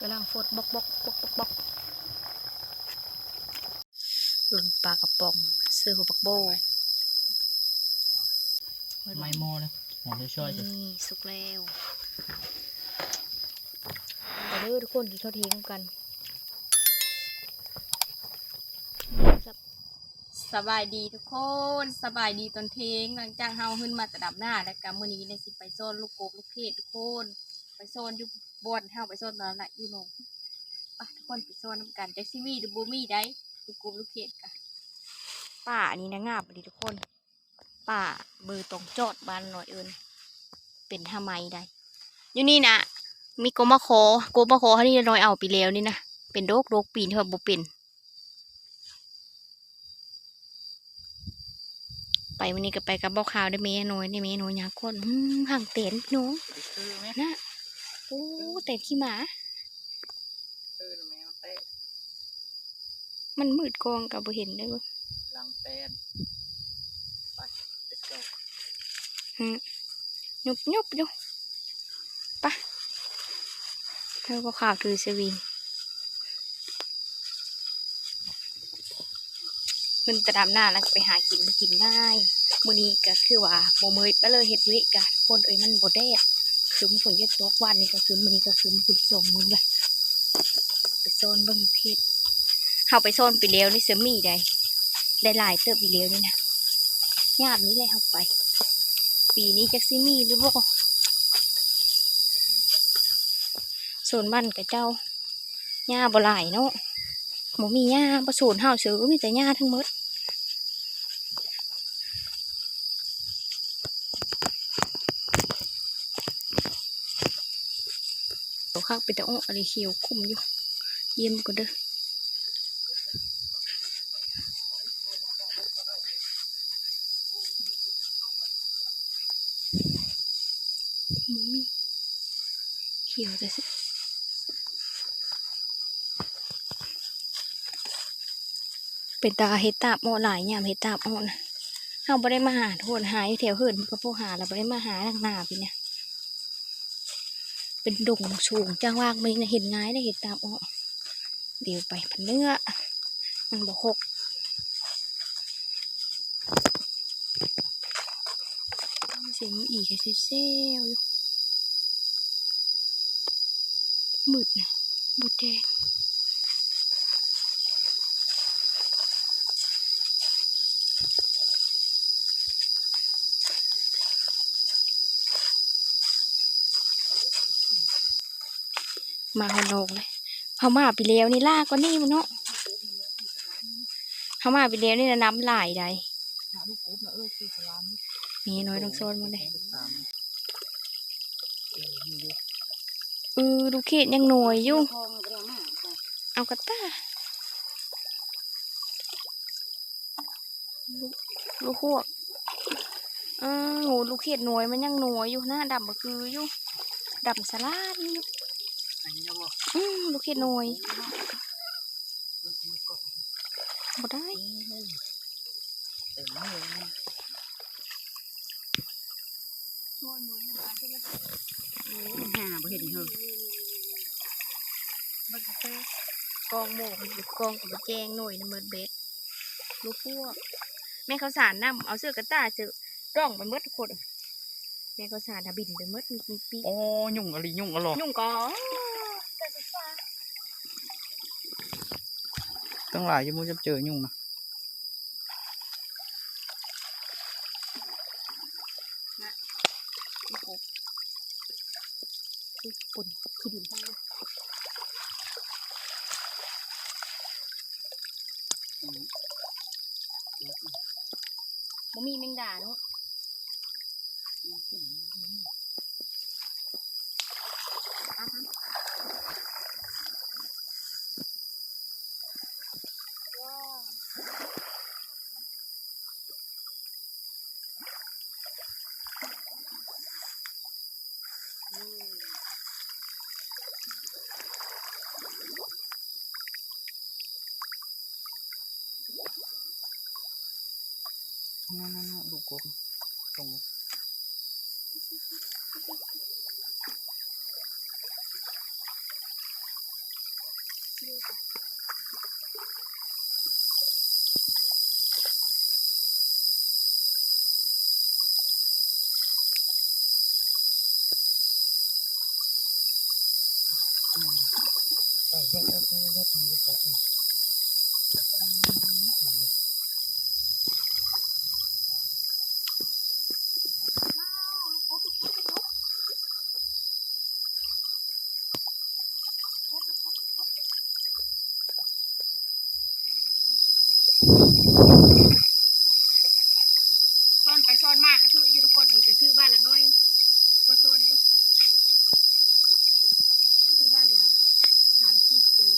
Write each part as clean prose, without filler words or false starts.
กำลังฟดบกบกบกบกบกหล่นปลากระป๋องเสื้อหัวปักโบไม่โม่นะหอมช่วยๆสิ นี่สุกแล้วมาเด้อทุกคนกินข้าวเที่ยงกันสบายดีทุกคนสบายดีตอนเทงหลังจากเฮาขึ้นมาตะดับหน้าแล้วก็มื้อนี้ในสิไปโซนลูกโกบลูกเทศทุกคนไปโซนอยู่บอนเฮาไปโซนตอนนั้นแหละอยู่หนองไปทุกคนไปโซนนำกันจักสิมีหรือบ่มีได้ลูกโกบลูกเทศกะ ป่านี้นะงาบดีทุกคนป่าเบอร์ตรงจอดบ้านหน่อยเอิญเป็นทำไมได้อยู่นี่นะมีโกมาขอเขานี่น้อยเอาไปแล้วนี่นะเป็นโรคปีนเถอะบ่เป็นไปวันนี้ก็ไปกับบ่าวขาวได้เมยน้อยได้เมยน้อยยาก้นห่างเต็นพี่น้องนะโอ้เต็นขี้หมามันมืดกองกับบ่เห็นได้บ่ ลังแป้นไปเจ้า ยุบอยู่ปะเธอบ่าวขาวถือสวิงขึ้นตะดำหน้าแล้วก็ไปหากินมากินง่ายมื้อนี้ก็คือว่าบ่เมยไปเลยเฮ็ดวิกะคนเอ้ยมันบ่แดดคืมฝนเยอะตกวันนี้ก็คือมื้อนี้ก็คือคุณสมมึงเลยไปโซนเบิ่งเพชรเฮาไปโซนไปแล้วนี่เสือมีได้หลายเติบอีแล้วนี่นะยามนี้เลยเฮาไป ปีนี้จักสิมีหรือบ่ส่วนบ้านกับเจ้าหญ้าบ่หลายเนาะบ่มีหญ้าบ่สูนเฮาซื้อมีแต่หญ้าทั้งหมดตัวข้างเป็นแต่อ้ออะไรเขียวคุ้มอยู่เยี่ยมก็เด้อบ่มีเขียวแต่สิเป็นตาเฮ็ดตาบอ้อหลายยามเฮ็ดตาบอ้อนะเฮาบ่ได้มาหาโทษหาอยู่แถวเฮือนก็พวกหาแล้วบ่ได้มาหาทางหน้าพี่เนี่ยเป็นดงสูงจ้างว่างมึงนะเห็นง่ายได้เห็นตามอ้อเดี๋ยวไปพันเนื้อมันบอกหกเสียงอีกแค่เซลอยู่มืดนะบุดแดงมาฮอนงเลยเขามาไปแล้วนี่ล่าก็นี่มันเนาะเขามาไปแล้วนี่นะน้ำลายใดมีน้อยต้องโซนมาเลยดูเขตยังหน่วยอยู่เอากระต้าลูกพวกโหลูกเขตหน่วยมันยังหน่วยอยู่หน้าดำก็คืออยู่ดำสลัดนี่ลูกเขตหน่วยบ่ได้หาบ่เห็นเหรอบักเตกองโม่มันอยู่กองกับแจงหน่วยน้ำเมิดเบ็ดลูกพวกแม่เขาสารน้ำเอาเสื้อกระต่ายเจอร่องไปเมิดทุกคนแม่เขาสารบินไปเมิดมีปีโอ้ยุ่งอะไรยุ่งอะไรยุ่งก่อตั้งหลายจะมูจะเจอยุ่งนะปุ่นขี้ดินบ่มีแมงดาเนาะนั่นดูกบตรง ดูจ้ะใส่เล็กๆเล็กๆทีใส่อีกซ่อนไปซ่อนมากกระทืออยู่ทุกคนจะทือบ้านละน้อยก็ซ่อนอยู่ทือบ้านละ3-4 ตัว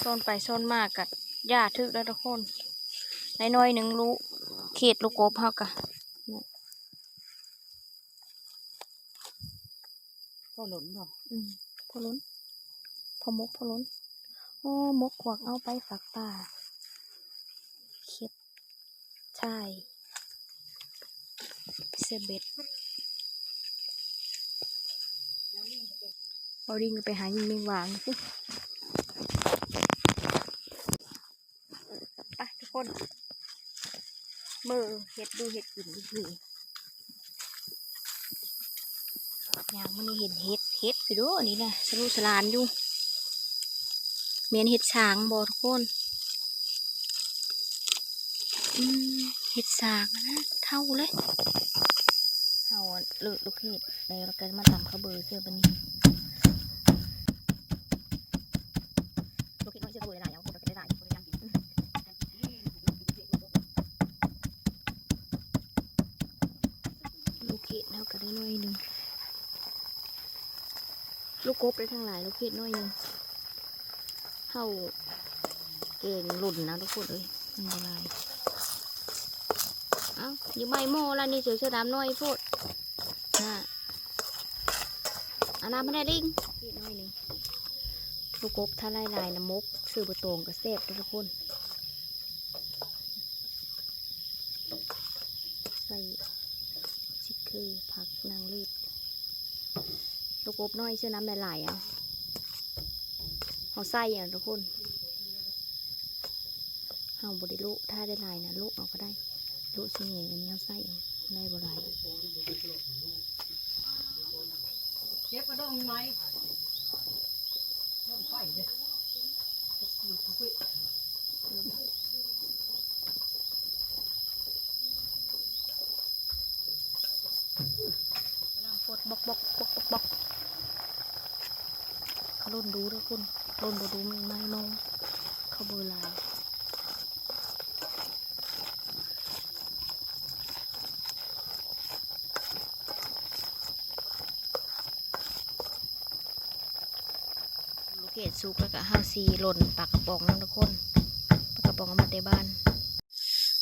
ซ่อนไปซ่อนมากกัหญ้าทึกแล้วทุกคนน้อยๆหนึ่งรู้เขตลูกกบเฮากะ ก็หล่นบ่ พอล้นพอมกพอล้นโอ้มกขวักเอาไปฝักป่าเข็ดใช่เสื้อเบ็ดเอาดิ่งไปหายิงเมงวางสิไปทุกคนมือเห็ดดูเห็ดกินอีกทีอย่างมันเห็นเห็ดไปดูอันนี้นะสลุสลานอยู่เมียนเห็ดช้างบอทุกคนเห็ดสางนะเท่าเลยเท่าเลือกลูกเห็ดแล้วเราก็มาทำข้าวเบอร์เชื่อบันนี้ลูกเห็ดน้อยเชื่อข้าวเบอร์ได้แล้วเราจะได้คนละอย่างกินลูกเห็ดแล้วก็ได้น้อยหนึ่งลูกกบได้ทั้งหลายลูกเห็ดน้อยหนึ่งเท่าเก่งหล่นนะทุกคนเอ้ยมันอะไรเอ้าอยู่ใบโม่แล้วนี่เสือเสื้อดำน้อยโพดน่ะอันนั้นไม่ได้ดิ้งนิดน้อยหนึ่งลูกกบถ้าไล่น้ำมกซื้อประตงกับเซฟทุกคนใส่ชิคคือผักนางลืดลูกกบน้อยเชื่อน้ำหลายๆอ่ะเขาใส่อ่ะทุกคนเอาบไดิลุถ้าได้ลายนะลุเอาก็ได้ลุเสียงอันนี้เอาใส่เอาได้บ่ได้ เก็บกระดองไหมดองไฟเด้กำลังฟดบอกเขาลุ่นดูทุกคนลุ่นดูไม่มองเขาเบอร์ลายลูกเกดซุกแล้วก็ห้าวซีหล่นปลากระป๋องนั่นทุกคนปลากระป๋องเอามาในบ้าน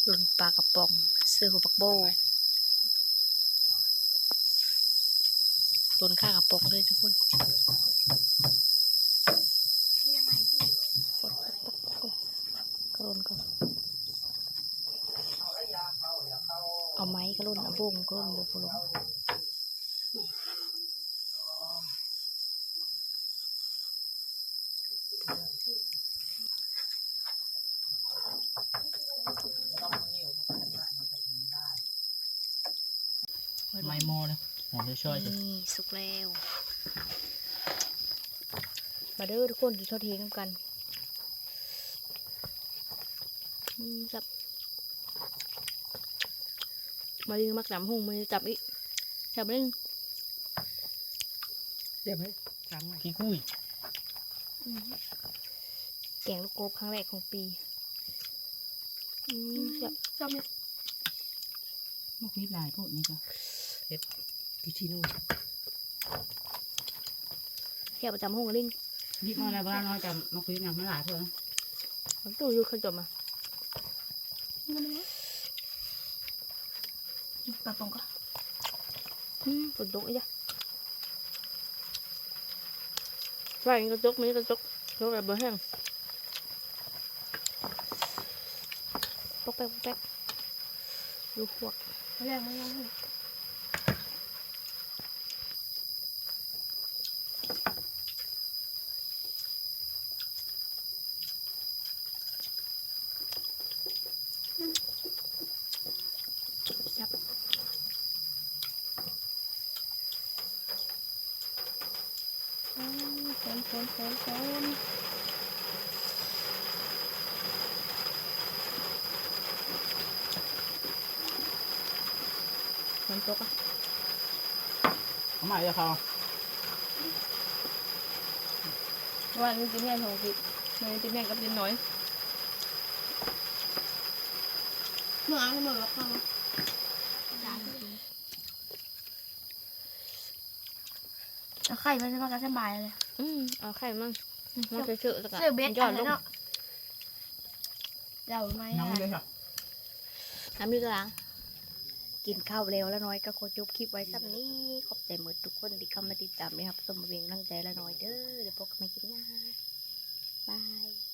หล่นปลากระป๋องเสื้อหัวปักโบหล่นข้างกระป๋องเลยทุกคนกดกระโดนก่อนเอาไม้กระโดนเอาบุ้งกระโดนบุกลงไม่โม่เลยหอมช่วยๆสิ นี่สุกแล้วมาเด้อทุกคนกินข้าวเที่ยงกันจับมาดึงมักน้ำหุ่งมือจับอีกจับเล่น เดี๋ยวไหมจังไหมขี้คุย แกงลูกโกบครั้งแรกของปีจับ มุกนี้ลายพวกนี้ก็เผ็ดกิชิโน่ แค่ประจำห้องลิง ยิบมาอะไรบ้างน้อยกับมุกนี้ยังไม่หลายเท่านั้น มันตู้อยู่ขจมอ่ะปลาปองก็ฝนตกอีกจ้ะว่าอย่างกระจกมีกระจกแล้วแบบเบอร์แห้ง ปกแป๊กปกแป๊กดูพวก ไม่แรงไม่แรง จับคนมันตกอ่ะ เอาใหม่จะเขา วันนี้กินแม่ของกินมันกินแม่กับกินน้อย เมื่อให้หมดแล้วค่ะ ไข่มันจะมากันสบายเลย เอาไข่มั่งมันจะเฉอะแล้วก็ เสื้อเบส ยอดลง เนาะเดี๋ยวไม่ น้ำเลยค่ะ น้ำมีกลางกินข้าวแล้วแล้วน้อยก็ขอจบคลิปไว้สักนี้ขอบใจหมดทุกคนที่เข้ามาติดตามนะครับสมบูรณ์ร่างใจละน้อยเด้อเดี๋ยวพบกันใหม่คลิปหน้าบาย